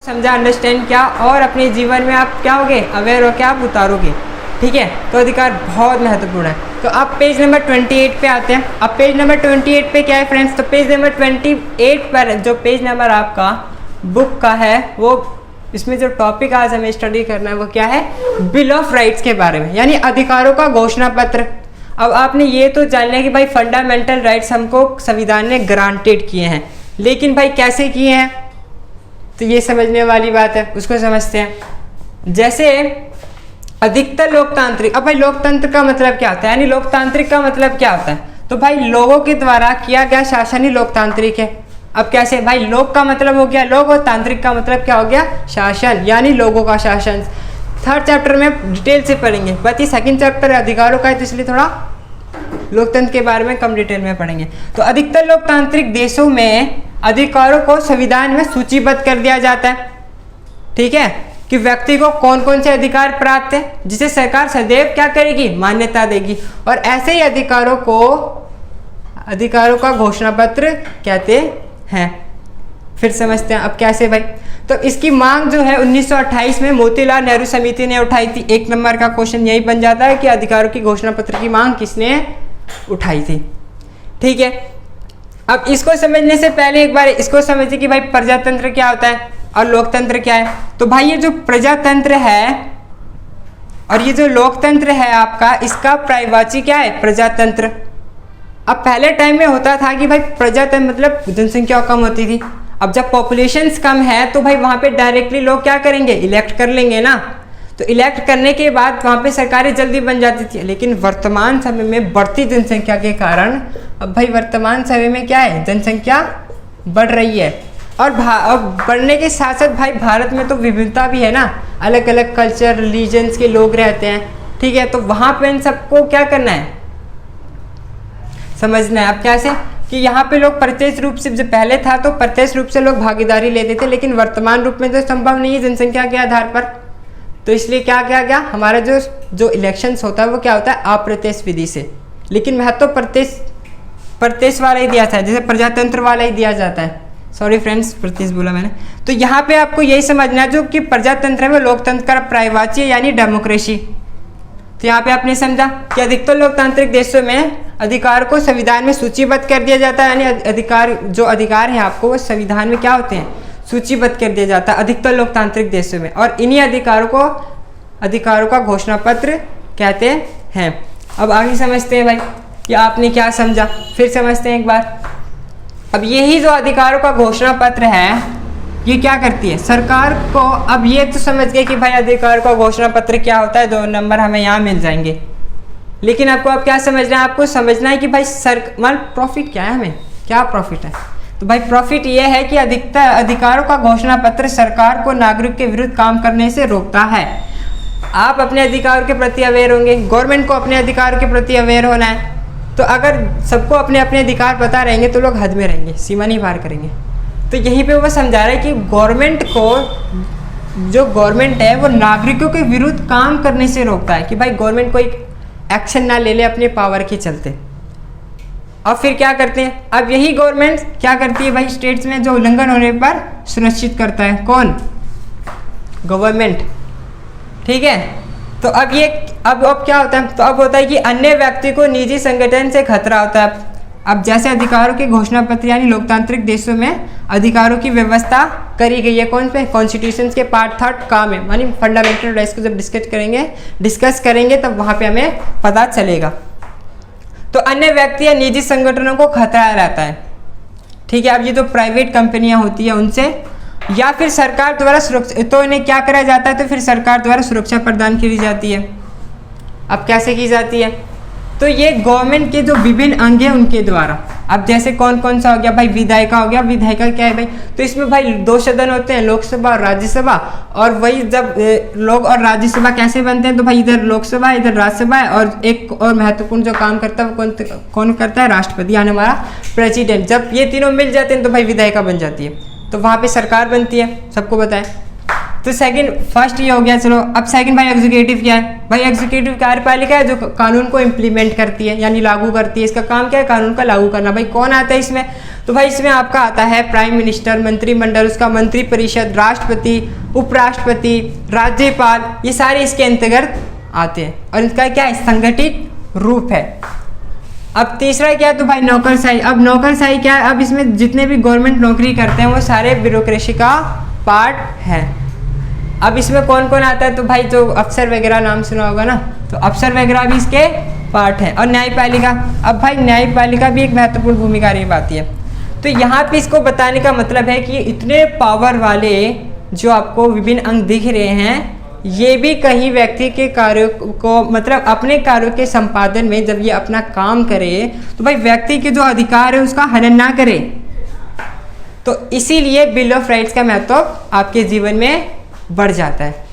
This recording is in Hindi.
समझा, अंडरस्टैंड किया और अपने जीवन में आप क्या होगे, अवेयर हो, क्या आप उतारोगे। ठीक है, तो अधिकार बहुत महत्वपूर्ण है। तो अब पेज नंबर 28 पे आते हैं। अब पेज नंबर 28 पे क्या है फ्रेंड्स, तो पेज नंबर 28 पर जो पेज नंबर आपका बुक का है, वो इसमें जो टॉपिक आज हमें स्टडी करना है वो क्या है, बिल ऑफ राइट्स के बारे में, यानी अधिकारों का घोषणा पत्र। अब आपने ये तो जान लिया कि भाई फंडामेंटल राइट्स हमको संविधान ने ग्रांटेड किए हैं, लेकिन भाई कैसे किए हैं, तो ये समझने वाली बात है, उसको समझते हैं। जैसे अधिकतर लोकतांत्रिक, अब भाई लोकतंत्र का मतलब क्या होता है, यानी लोकतांत्रिक का मतलब क्या होता है, तो भाई लोगों के द्वारा किया गया शासन ही लोकतांत्रिक है। अब कैसे, भाई लोक का मतलब हो गया लोग और तांत्रिक का मतलब क्या हो गया, शासन, यानी लोगों का शासन। थर्ड चैप्टर में डिटेल से पढ़ेंगे, बाकी सेकंड चैप्टर अधिकारों का है तो इसलिए थोड़ा लोकतंत्र के बारे में कम डिटेल में पढ़ेंगे। तो अधिकतर लोकतांत्रिक देशों में अधिकारों को संविधान में सूचीबद्ध कर दिया जाता है। ठीक है, कि व्यक्ति को कौन कौन से अधिकार प्राप्त है, जिसे सरकार सदैव क्या करेगी, मान्यता देगी। और ऐसे ही अधिकारों का घोषणा पत्र कहते हैं। फिर समझते हैं अब कैसे भाई, तो इसकी मांग जो है 1928 में मोतीलाल नेहरू समिति ने उठाई थी। 1 नंबर का क्वेश्चन यही बन जाता है कि अधिकारों की घोषणा पत्र की मांग किसने उठाई थी। ठीक है, अब इसको समझने से पहले एक बार इसको समझिए कि भाई प्रजातंत्र क्या होता है और लोकतंत्र क्या है। तो भाई ये जो प्रजातंत्र है और ये जो लोकतंत्र है आपका, इसका पर्यायवाची क्या है, प्रजातंत्र। अब पहले टाइम में होता था कि भाई प्रजातंत्र मतलब जनसंख्या कम होती थी। अब जब पॉपुलेशंस कम है तो भाई वहाँ पे डायरेक्टली लोग क्या करेंगे, इलेक्ट कर लेंगे ना। तो इलेक्ट करने के बाद वहाँ पे सरकारें जल्दी बन जाती थी। लेकिन वर्तमान समय में बढ़ती जनसंख्या के कारण अब भाई वर्तमान समय में क्या है, जनसंख्या बढ़ रही है। और बढ़ने के साथ साथ भाई भारत में तो विविधता भी है ना, अलग अलग कल्चर रिलीजन्स के लोग रहते हैं। ठीक है, तो वहाँ पे इन सबको क्या करना है, समझना है। अब कैसे कि यहाँ पे लोग प्रत्यक्ष रूप से, जब पहले था तो प्रत्यक्ष रूप से लोग भागीदारी लेते थे, लेकिन वर्तमान रूप में तो संभव नहीं है जनसंख्या के आधार पर। तो इसलिए क्या किया गया, हमारा जो इलेक्शंस होता है वो क्या होता है, अप्रत्यक्ष विधि से। लेकिन महत्व प्रत्यक्ष वाला ही दिया था, जैसे प्रजातंत्र वाला ही दिया जाता है। सॉरी फ्रेंड्स, प्रत्यक्ष बोला मैंने। तो यहाँ पे आपको यही समझना है, जो कि प्रजातंत्र है वो लोकतंत्र का पर्यायवाची है, यानी डेमोक्रेसी। तो यहाँ पे आपने समझा कि अधिकतर लोकतांत्रिक देशों में अधिकार को संविधान में सूचीबद्ध कर दिया जाता है, यानी जो अधिकार है आपको वो संविधान में क्या होते हैं, सूचीबद्ध कर दिया जाता है अधिकतर लोकतांत्रिक देशों में। और इन्हीं अधिकारों का घोषणा पत्र कहते हैं। अब आगे समझते हैं भाई कि आपने क्या समझा, फिर समझते हैं एक बार। अब यही जो अधिकारों का घोषणा पत्र है ये क्या करती है, सरकार को। अब ये तो समझ गए कि भाई अधिकार का घोषणा पत्र क्या होता है, 2 नंबर हमें यहाँ मिल जाएंगे। लेकिन आपको अब क्या समझना है, आपको समझना है कि भाई प्रॉफिट क्या है, हमें क्या प्रॉफिट है। तो भाई प्रॉफिट ये है कि अधिकारों का घोषणा पत्र सरकार को नागरिक के विरुद्ध काम करने से रोकता है। आप अपने अधिकार के प्रति अवेयर होंगे, गवर्नमेंट को अपने अधिकार के प्रति अवेयर होना है। तो अगर सबको अपने अपने अधिकार पता रहेंगे तो लोग हद में रहेंगे, सीमा नहीं पार करेंगे। तो यहीं पे वो समझा रहे हैं कि गवर्नमेंट है वो नागरिकों के विरुद्ध काम करने से रोकता है, कि भाई गवर्नमेंट कोई एक्शन ना ले ले अपने पावर के चलते। अब फिर क्या करते हैं, अब यही गवर्नमेंट क्या करती है भाई, स्टेट्स में जो उल्लंघन होने पर सुनिश्चित करता है, कौन, गवर्नमेंट। ठीक है, तो अब क्या होता है, तो अब होता है कि अन्य व्यक्ति को निजी संगठन से खतरा होता है। अब जैसे अधिकारों के घोषणा पत्र यानी लोकतांत्रिक देशों में अधिकारों की व्यवस्था करी गई है, कौन पे, कॉन्स्टिट्यूशन के पार्ट 3 का में, यानी फंडामेंटल राइट्स को जब डिस्कस करेंगे तब वहाँ पे हमें पता चलेगा। तो अन्य व्यक्ति या निजी संगठनों को खतरा रहता है। ठीक है, अब ये जो प्राइवेट कंपनियां होती है उनसे, या फिर सरकार द्वारा सुरक्षा, तो इन्हें क्या करा जाता है, तो फिर सरकार द्वारा सुरक्षा प्रदान की जाती है। अब कैसे की जाती है, तो ये गवर्नमेंट के जो विभिन्न अंग हैं उनके द्वारा। अब जैसे कौन कौन सा हो गया भाई, विधायिका हो गया। विधायिका क्या है भाई, तो इसमें भाई 2 सदन होते हैं, लोकसभा और राज्यसभा। और वही जब लोक और राज्यसभा कैसे बनते हैं, तो भाई इधर लोकसभा इधर राज्यसभा है। और एक और महत्वपूर्ण जो काम करता है वो कौन करता है, राष्ट्रपति, यानी हमारा प्रेसिडेंट। जब ये तीनों मिल जाते हैं तो भाई विधायिका बन जाती है, तो वहाँ पे सरकार बनती है, सबको बताएं। तो फर्स्ट ये हो गया, चलो। अब सेकंड भाई एग्जीक्यूटिव क्या है, भाई एग्जीक्यूटिव कार्यपालिका है जो कानून को इम्प्लीमेंट करती है, यानी लागू करती है। इसका काम क्या है, कानून का लागू करना। भाई कौन आता है इसमें, तो भाई इसमें आपका आता है प्राइम मिनिस्टर, मंत्रिमंडल, उसका मंत्री परिषद, राष्ट्रपति, उपराष्ट्रपति, राज्यपाल, ये सारे इसके अंतर्गत आते हैं और इनका क्या है, संगठित रूप है। अब तीसरा क्या है, तो भाई नौकरशाही। अब नौकरशाही क्या है, अब इसमें जितने भी गवर्नमेंट नौकरी करते हैं वो सारे ब्यूरोक्रेसी का पार्ट है। अब इसमें कौन कौन आता है, तो भाई जो अफसर वगैरह नाम सुना होगा ना, तो अफसर वगैरह भी इसके पार्ट है। और न्यायपालिका, अब भाई न्यायपालिका भी एक महत्वपूर्ण भूमिका निभाती है। तो यहाँ पे इसको बताने का मतलब है कि इतने पावर वाले जो आपको विभिन्न अंग दिख रहे हैं, ये भी कहीं व्यक्ति के कार्यों को, मतलब अपने कार्यों के संपादन में जब ये अपना काम करे तो भाई व्यक्ति के जो अधिकार है उसका हनन ना करे। तो इसीलिए बिल ऑफ राइट्स का महत्व आपके जीवन में बढ़ जाता है।